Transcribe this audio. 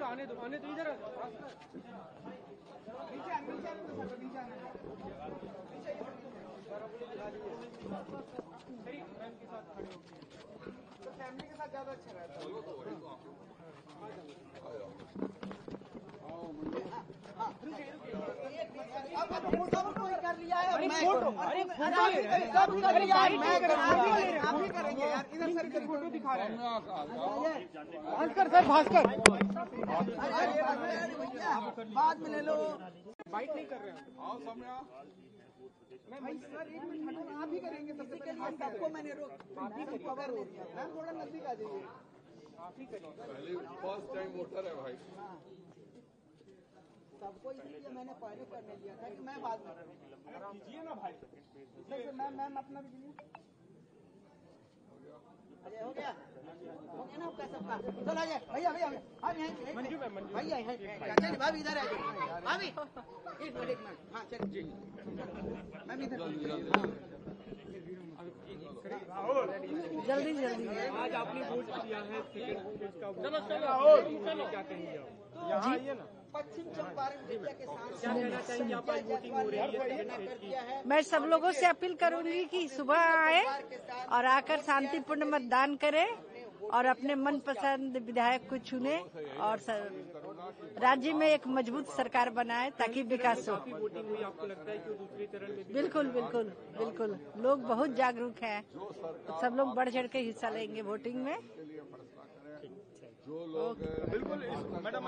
आने दो इधर फैमिली के साथ ज्यादा अच्छा रहता है। कर लिया है आप ही करेंगे यार। इधर सर इधर फोटो दिखा रहे हैं भास्कर सर भास्कर बाद में ले लो। बाइट नहीं कर रहे हैं मैं सर एक मिनट हटो आप ही करेंगे सबसे पहले सबको मैंने रोक कवर हो गया मैम थोड़ा नजदीक आ जाइए आप ही करिए पहले फर्स्ट टाइम वोटर है भाई सबको इसलिए मैंने पहले करने लिया था कि मैं बाद में कीजिए ना भाई मैम अपना भी कीजिए हो गया ना आपका सबका चलो आ जाए भैया भैया हाँ भैया चलिए भाभी इधर आ जाइए भाभी एक मिनट हाँ चलिए मैम इधर जल्दी जल्दी आज आपने वोट किया है चलो क्या कहेंगे यहाँ आइए ना पश्चिम चंपारण जिले के साथ क्या कहना चाहिए आप आज वोटिंग हो रही है। मैं सब लोगों से अपील करूंगी कि सुबह आए और आकर शांतिपूर्ण मतदान करें और अपने मनपसंद विधायक को चुने और राज्य में एक मजबूत सरकार बनाए ताकि विकास हो। वोटिंग हुई आपको लगता है कि दूसरे चरण में बिल्कुल बिल्कुल बिल्कुल लोग बहुत जागरूक हैं सब लोग बढ़ चढ़ के हिस्सा लेंगे वोटिंग में। जो लोग बिल्कुल मैडम